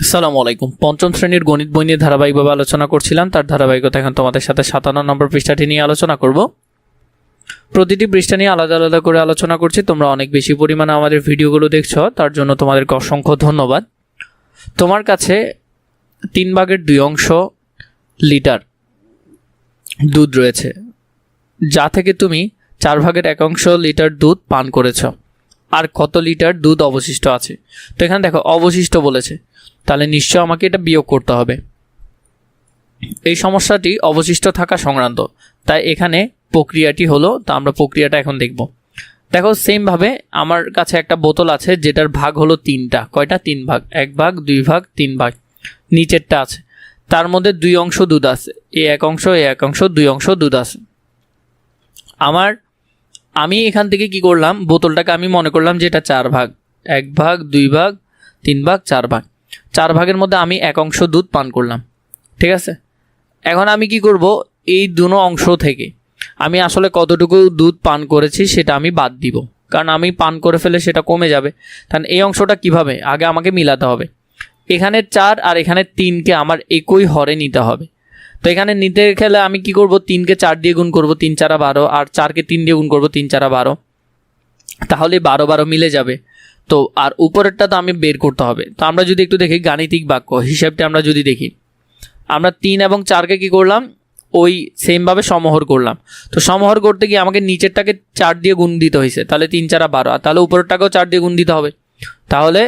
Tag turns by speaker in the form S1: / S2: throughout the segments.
S1: আসসালামু আলাইকুম। পঞ্চম শ্রেণীর গণিত বই নিয়ে ধারাবাহিকভাবে আলোচনা করছিলাম। তার ধারাবাহিকতা এখন তোমাদের সাথে 57 নম্বর পৃষ্ঠাটি নিয়ে আলোচনা করব। প্রতিটি পৃষ্ঠা নিয়ে আলাদা আলাদা করে আলোচনা করছি। তোমরা অনেক বেশি পরিমাণে আমাদের ভিডিওগুলো দেখছো, তার জন্য তোমাদেরকে অসংখ্য ধন্যবাদ। তোমার কাছে 3/2 লিটার দুধ রয়েছে, যা থেকে তুমি 4/1 লিটার দুধ পান করেছ। আর কত লিটার দুধ অবশিষ্ট আছে? তো এখানে দেখো অবশিষ্ট বলেছে, তাহলে নিশ্চয় আমাকে এটা বিয়োগ করতে হবে। এই সমস্যাটি অবশিষ্ট থাকা সংক্রান্ত, তাই এখানে প্রক্রিয়াটি হলো, তা আমরা প্রক্রিয়াটা এখন দেখব। দেখো সেমভাবে আমার কাছে একটা বোতল আছে যেটার ভাগ হলো 3টা। কয়টা? 3 ভাগ। 1 ভাগ, 2 ভাগ, 3 ভাগ। নিচেরটা আছে, তার মধ্যে 2 অংশ দুধ আছে। এ 1 অংশ, এ 1 অংশ, 2 অংশ দুধ আছে। আমি এখান থেকে কি করলাম, বোতলটাকে আমি মনে করলাম যে এটা 4 ভাগ। 1 ভাগ, 2 ভাগ, 3 ভাগ, 4 ভাগ। 4 ভাগের মধ্যে আমি 1 অংশ দুধ পান করলাম, ঠিক আছে। এখন আমি কি করব, এই দুটো অংশ থেকে আমি আসলে কতটুকু দুধ পান করেছি সেটা আমি বাদ দিব, কারণ আমি পান করে ফেলে সেটা কমে যাবে। কারণ এই অংশটা কিভাবে আগে আমাকে মিলাতে হবে। এখানে 4 আর এখানে 3কে আমার একই হরে নিতে হবে। তো এখানে নিতে গেলে আমি কি করব, 3কে 4 দিয়ে গুণ করব, 3 4 12, আর 4কে 3 দিয়ে গুণ করব, 3 4 12, তাহলে 12 12 মিলে যাবে। তো আর উপরেরটা তো আমি বের করতে হবে। তো আমরা যদি একটু দেখি গাণিতিক বাক্য হিসাবটা, আমরা যদি দেখি, আমরা 3 এবং 4কে কি করলাম, ওই সেমভাবে সমহর করলাম। তো সমহর করতে গিয়ে আমাকে নিচেরটাকে 4 দিয়ে গুণ দিতে হয়েছে, তাহলে 3 4 12, আর তাহলে উপরেরটাকেও 4 দিয়ে গুণ দিতে হবে, তাহলে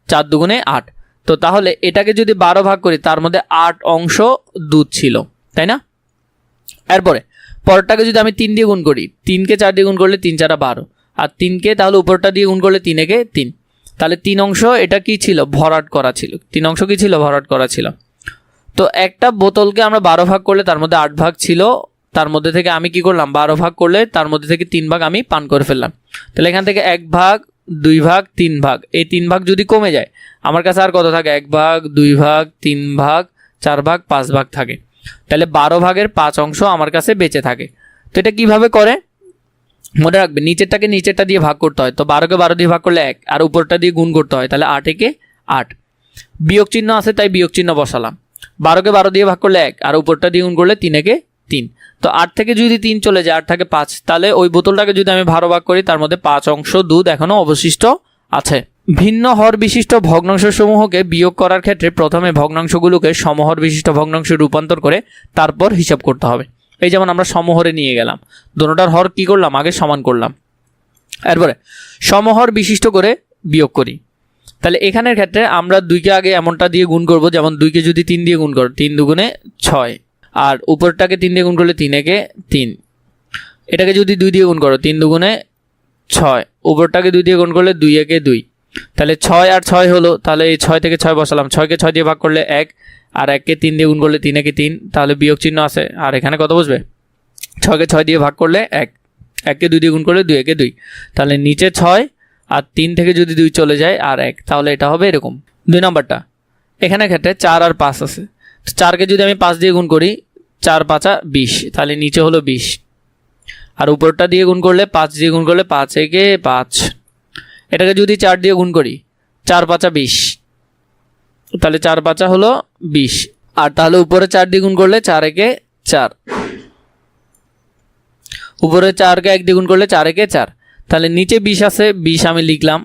S1: 4 দুগুণে 8। তো তাহলে এটাকে যদি 12 ভাগ করি, তার মধ্যে 8 অংশ দুধ ছিল, তাই না? এরপরে পরেরটাকে যদি আমি 3 দিয়ে গুণ করি, 3কে 4 দিয়ে গুণ করলে 3 4 12, আর 3কে তাহলে উপরটা দিয়ে গুণ করলে 3 একে 3, তাহলে 3 অংশ এটা কি ছিল, ভরাট করা ছিল। 3 অংশ কি ছিল, ভরাট করা ছিল। তো একটা বোতলকে আমরা 12 ভাগ করলে তার মধ্যে 8 ভাগ ছিল, তার মধ্যে থেকে আমি কি করলাম, 12 ভাগ করলে তার মধ্যে থেকে 3 ভাগ আমি পান করে ফেললাম। তাহলে এখান থেকে 1 ভাগ, 2 ভাগ, 3 ভাগ, এই 3 ভাগ যদি কমে যায়, আমার কাছে আর কত থাকে? 1 ভাগ, 2 ভাগ, 3 ভাগ, 4 ভাগ, 5 ভাগ থাকে। তাহলে 12 ভাগের 5 অংশ আমার কাছে বেঁচে থাকে। তো এটা কিভাবে করে মনে রাখবে, নিচেরটাকে নিচেরটা দিয়ে ভাগ করতে হয়। তো 12কে 12 দিয়ে ভাগ করলে 1, আর উপরটা দিয়ে গুণ করতে হয়, তাহলে 8 একে 8। বিয়োগ চিহ্ন আছে তাই বিয়োগ চিহ্ন বসালাম। 12কে 12 দিয়ে ভাগ করলে 1, আর উপরটা দিয়ে গুণ করলে 3 একে 3। তো 8 থেকে যদি 3 চলে যায়, 8 থাকে 5, তাহলে ওই বোতলটাকে যদি আমি 12 ভাগ করি, তার মধ্যে 5 অংশ দুধ এখনো অবশিষ্ট আছে। ভিন্ন হর বিশিষ্ট ভগ্নাংশ সমূহকে বিয়োগ করার ক্ষেত্রে প্রথমে ভগ্নাংশগুলোকে সমহর বিশিষ্ট ভগ্নাংশে রূপান্তর করে তারপর হিসাব করতে হবে। এই যেমন আমরা সমহরে নিয়ে গেলাম, দুটোটার হর কি করলাম, আগে সমান করলাম, এরপরে সমহর বিশিষ্ট করে বিয়োগ করি। তাহলে এখানের ক্ষেত্রে আমরা 2কে আগে এমনটা দিয়ে গুণ করব, যেমন 2কে যদি 3 দিয়ে গুণ করো, 3 দুগুণে 6, আর উপরটাকে 3 দিয়ে গুণ করলে 3 একে 3। এটাকে যদি 2 দিয়ে গুণ করো, 3 দুগুণে 6, উপরটাকে 2 দিয়ে গুণ করলে 2 একে 2, তাহলে 6 আর 6 হলো। তাহলে এই 6 থেকে 6 বসালাম, 6কে 6 দিয়ে ভাগ করলে 1, আর 1কে 3 দিয়ে গুণ করলে 3 একে 3, তাহলে বিয়োগ চিহ্ন আছে। আর এখানে কত বসবে, 6কে 6 দিয়ে ভাগ করলে 1, 1কে 2 দিয়ে গুণ করলে 2 একে 2, তাহলে নিচে 6, আর 3 থেকে যদি 2 চলে যায় আর 1, তাহলে এটা হবে এরকম। 2 নম্বরটা, এখানে ক্ষেত্রে 4 আর 5 আছে। 4কে যদি আমি 5 দিয়ে গুণ করি, 4 5 20, তাহলে নিচে হলো 20, আর উপরটা দিয়ে গুণ করলে 5 দিয়ে গুণ করলে 5 একে 5। এটাকে যদি 4 দিয়ে গুণ করি, 4 5 20, তাহলে 4 5 হলো 20, আর তাহলে উপরে 4 দিয়ে গুণ করলে 4 একে 4, উপরে 4কে 1 দিয়ে গুণ করলে 4 একে 4, তাহলে নিচে 20 আছে, 20 আমি লিখলাম।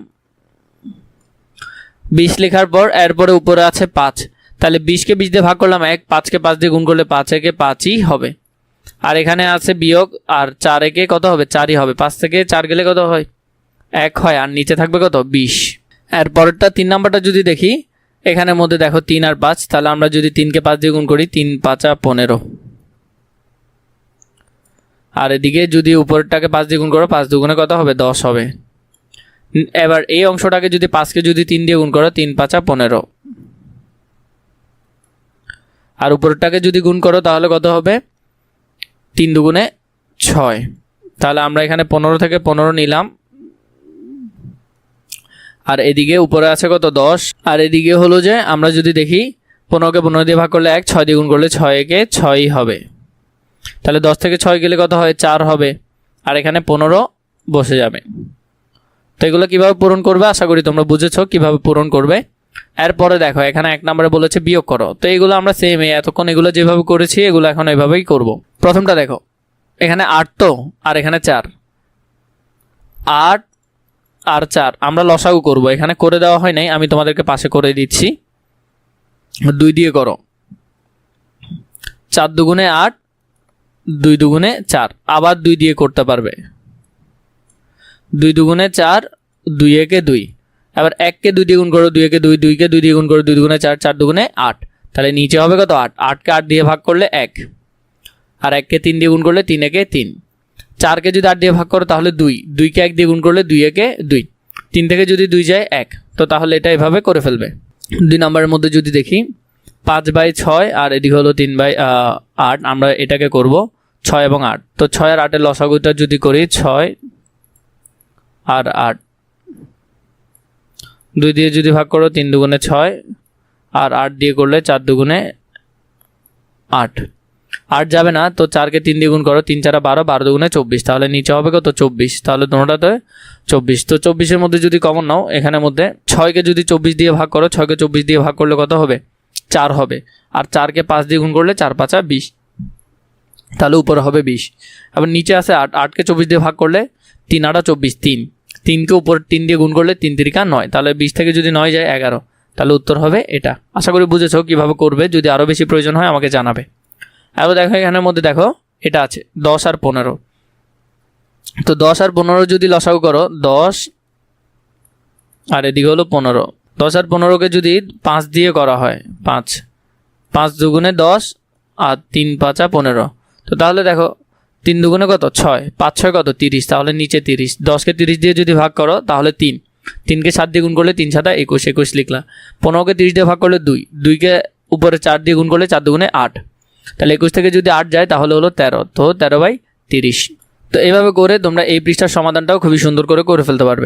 S1: 20 লেখার পর এরপরে উপরে আছে 5, তাহলে 20কে 20 দিয়ে ভাগ করলাম 1, 5কে 5 দিয়ে গুণ করলে 5 একে 5ই হবে। আর এখানে আছে বিয়োগ, আর 4 একে কত হবে, 4ই হবে। 5 থেকে 4 গেলে কত হয়, 1 হয়, আর নিচে থাকবে কত, 20। এরপরেরটা 3 নাম্বারটা যদি দেখি, এখানের মধ্যে দেখো 3 আর 5, তাহলে আমরা যদি 3কে 5 দিয়ে গুণ করি, 3 5 15, আর এদিকে যদি উপরটাকে 5 দিয়ে গুণ করো, 5 দুগুণে কত হবে, 10 হবে। এবার এই অংশটাকে যদি 5কে যদি 3 দিয়ে গুণ করো, 3 5 15, আর উপরটাকে যদি গুণ করো তাহলে কত হবে, 3 দুগুণে 6, তাহলে আমরা এখানে 15 থেকে 15 নিলাম, আর এদিকে উপরে আছে কত, 10, আর এদিকে হলো যে আমরা যদি দেখি 15কে 15 দিয়ে ভাগ করলে 1, 6 দিয়ে গুণ করলে 6 একে 6ই হবে। তাহলে 10 থেকে 6 গেলে কত হয়, 4 হবে, আর এখানে 15 বসে যাবে। তো এগুলো কীভাবে পূরণ করবে, আশা করি তোমরা বুঝেছো কীভাবে পূরণ করবে। এরপরে দেখো এখানে 1 নম্বরে বলেছে বিয়োগ করো, তো এগুলো আমরা সেম এতক্ষণ এগুলো যেভাবে করেছি এগুলো এখন এইভাবেই করব। প্রথমটা দেখো এখানে 8 তো, আর এখানে 4, 8 আর 4 আমরা লসাগু করব। এখানে করে দেওয়া হয় নাই, আমি তোমাদেরকে পাশে করে দিচ্ছি। 2 দিয়ে করো, 4 দুগুণে 8, 2 দুগুণে 4, আবার 2 দিয়ে করতে পারবে। 2 দুগুণে 4, 2 একে 2, এবার 1কে 2 দিয়ে গুণ করো, 2 একে 2, 2কে 2 দিয়ে গুণ করো, 2 দুগুণে 4, 4 দুগুণে 8, তাহলে নিচে হবে কত 8, 8কে 8 দিয়ে ভাগ করলে 1, আর 1কে 3 দিয়ে গুণ করলে 3 একে 3, 4কে যদি 8 দিয়ে ভাগ করো তাহলে 2, 2কে 1 দিয়ে গুণ করলে 2 একে 2, 3 থেকে যদি 2 যায় 1, তো তাহলে এটা এভাবে করে ফেলবে। 2 নম্বরের মধ্যে যদি দেখি 5/6 আর এদিকে হলো 3/8, আমরা এটাকে করব 6 এবং 8, তো 6 আর 8-এর লসাগুটা যদি করি 6 আর 8, 2 দিয়ে যদি ভাগ করো 3 দুগুণে 6, আর 8 দিয়ে করলে 4 দুগুণে 8, 8 যাবে না, তো 4কে 3 দিয়ে গুণ করো, 3 4 12, 12 দুগুণে 24, তাহলে নিচে হবে কত 24, তাহলে দুটোটাতে 24। তো 24-এর মধ্যে যদি কমন নাও, এখানের মধ্যে 6কে যদি 24 দিয়ে ভাগ করো, 6কে 24 দিয়ে ভাগ করলে কত হবে 4 হবে, আর 4কে 5 দিয়ে গুণ করলে 4 5 20, তাহলে উপরে হবে 20। আবার নিচে আছে 8, 8কে 24 দিয়ে ভাগ করলে 3 8 24, 3, 3কে উপর 3 দিয়ে গুণ করলে 3 3 9, তাহলে 20 থেকে যদি 9 যায় 11, তাহলে উত্তর হবে এটা। আশা করি বুঝেছো কীভাবে করবে, যদি আরও বেশি প্রয়োজন হয় আমাকে জানাবে। এবার দেখো এখানের মধ্যে দেখো এটা আছে 10 আর 15, তো 10 আর 15 যদি লসাগু করো 10 আর এদিকে হলো 15, 10 আর 15কে যদি 5 দিয়ে করা হয় 5, 5 দুগুণে 10 আর 3 5 15, তো তাহলে দেখো 3 দুগুণে কত 6, 5 6 কত 30, তাহলে নিচে 30, 10কে 30 দিয়ে যদি ভাগ করো তাহলে 3, 3কে 7 দিয়ে গুণ করলে 3 7 21, 21 লিখলা। 15কে 30 দিয়ে ভাগ করলে 2, 2কে উপরে 4 দিয়ে গুণ করলে 4 দুগুণে 8, তাহলে 21 থেকে যদি 8 যায় তাহলে হলো 13, তো 13/30। তো এইভাবে করে তোমরা এই পৃষ্ঠার সমাধানটাও খুবই সুন্দর করে ফেলতে পারবে।